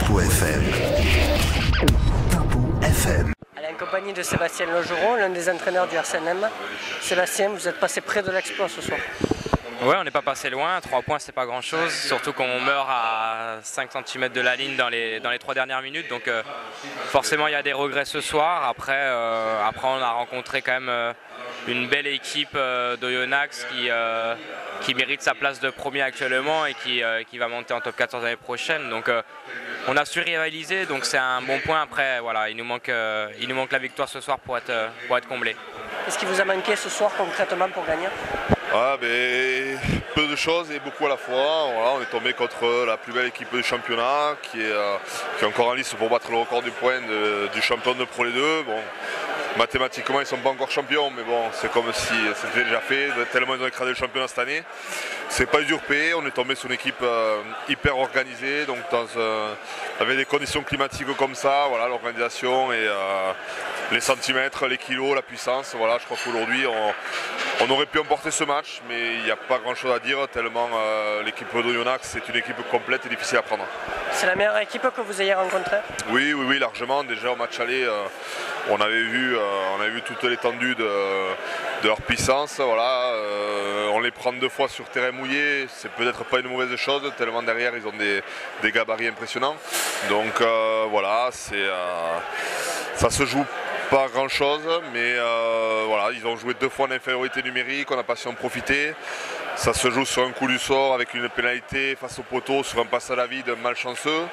Tempo FM. Tempo FM. Elle est en compagnie de Sébastien Logeron, l'un des entraîneurs du RCNM. Sébastien, vous êtes passé près de l'exploit ce soir. Ouais, on n'est pas passé loin, 3 points c'est pas grand chose, surtout qu'on meurt à 5 cm de la ligne dans les 3 dernières minutes, donc forcément il y a des regrets ce soir. Après on a rencontré quand même une belle équipe d'Oyonnax qui mérite sa place de premier actuellement et qui va monter en top 14 l'année prochaine, donc on a su rivaliser, donc c'est un bon point. Après voilà, il nous manque la victoire ce soir pour être comblé. Qu'est-ce qui vous a manqué ce soir concrètement pour gagner? Peu de choses et beaucoup à la fois. Voilà, on est tombé contre la plus belle équipe du championnat qui est encore en lice pour battre le record du point du champion de Pro D2. Bon, mathématiquement ils ne sont pas encore champions, mais bon, c'est comme si c'était déjà fait, tellement ils ont écrasé le championnat cette année. C'est pas usurpé, on est tombé sur une équipe hyper organisée, donc avec des conditions climatiques comme ça, voilà, l'organisation et les centimètres, les kilos, la puissance. Voilà, je crois qu'aujourd'hui on aurait pu emporter ce match, mais il n'y a pas grand chose à dire tellement l'équipe d'Oyonnax c'est une équipe complète et difficile à prendre. C'est la meilleure équipe que vous ayez rencontrée? Oui, largement. Déjà au match aller, on avait vu toute l'étendue de leur puissance. Voilà, on les prend 2 fois sur terrain mouillé, c'est peut-être pas une mauvaise chose, tellement derrière ils ont des gabarits impressionnants. Donc voilà, ça se joue pas grand chose, mais voilà, ils ont joué 2 fois en infériorité numérique, on n'a pas su en profiter. Ça se joue sur un coup du sort avec une pénalité face au poteau sur un passe à la vide malchanceux.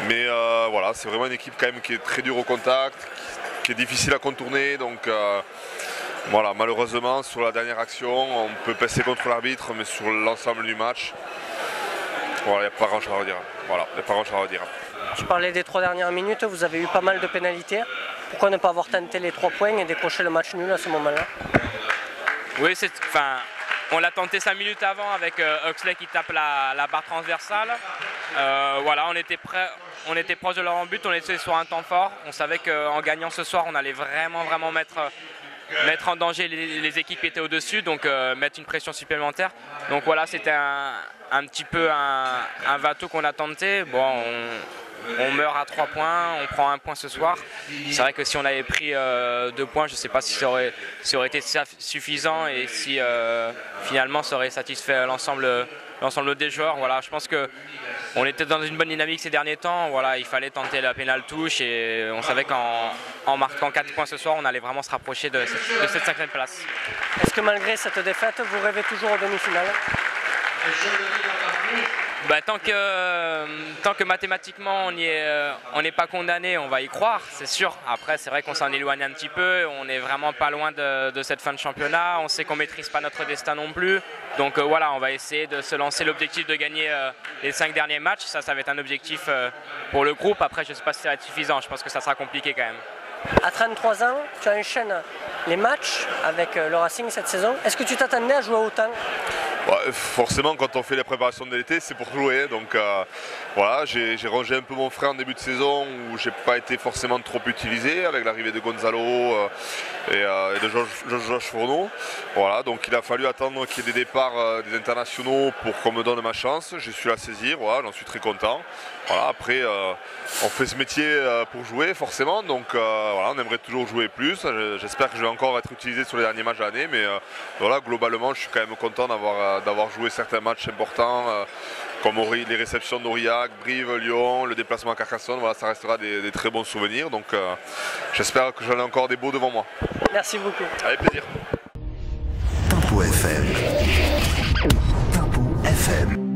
Mais voilà, c'est vraiment une équipe quand même qui est très dure au contact, qui est difficile à contourner. Donc voilà, malheureusement sur la dernière action, on peut passer contre l'arbitre, mais sur l'ensemble du match, voilà, il n'y a pas grand chose à redire. Voilà, il n'y a pas grand chose à redire. Tu parlais des 3 dernières minutes, vous avez eu pas mal de pénalités. Pourquoi ne pas avoir tenté les 3 points et décrocher le match nul à ce moment-là? Oui, on l'a tenté 5 minutes avant avec Huxley qui tape la barre transversale. Voilà, on était proche de leur en but, on était sur un temps fort. On savait qu'en gagnant ce soir, on allait vraiment mettre en danger les équipes qui étaient au-dessus, donc mettre une pression supplémentaire. Donc voilà, c'était un petit peu un bateau qu'on a tenté. Bon, on meurt à 3 points, on prend 1 point ce soir. C'est vrai que si on avait pris 2 points, je ne sais pas si ça aurait été suffisant et si finalement ça aurait satisfait l'ensemble des joueurs. Voilà, je pense qu'on était dans une bonne dynamique ces derniers temps. Voilà, il fallait tenter la pénale touche et on savait qu'en marquant 4 points ce soir, on allait vraiment se rapprocher de cette 5e place. Est-ce que malgré cette défaite, vous rêvez toujours aux demi-finales? Tant que mathématiquement on n'est pas condamné, on va y croire, c'est sûr. Après c'est vrai qu'on s'en éloigne un petit peu, on n'est vraiment pas loin de cette fin de championnat, on sait qu'on ne maîtrise pas notre destin non plus. Donc voilà, on va essayer de se lancer l'objectif de gagner les 5 derniers matchs, ça va être un objectif pour le groupe. Après je ne sais pas si ça va être suffisant, je pense que ça sera compliqué quand même. À 33 ans, tu enchaînes les matchs avec le Racing cette saison. Est-ce que tu t'attendais à jouer autant? Ouais, forcément, quand on fait les préparations de l'été, c'est pour jouer. Donc voilà, j'ai rangé un peu mon frère en début de saison où j'ai pas été forcément trop utilisé avec l'arrivée de Gonzalo et de Josh Fourneau. Voilà, donc il a fallu attendre qu'il y ait des départs des internationaux pour qu'on me donne ma chance. J'ai su la saisir, voilà, j'en suis très content. Voilà, après, on fait ce métier pour jouer forcément, donc voilà, on aimerait toujours jouer plus. J'espère que je vais encore être utilisé sur les derniers matchs de l'année, mais voilà, globalement, je suis quand même content d'avoir joué certains matchs importants, comme les réceptions d'Aurillac, Brive, Lyon, le déplacement à Carcassonne. Voilà, ça restera des très bons souvenirs, donc j'espère que j'en ai encore des beaux devant moi. Merci beaucoup. Avec plaisir. Tempo FM. Tempo FM.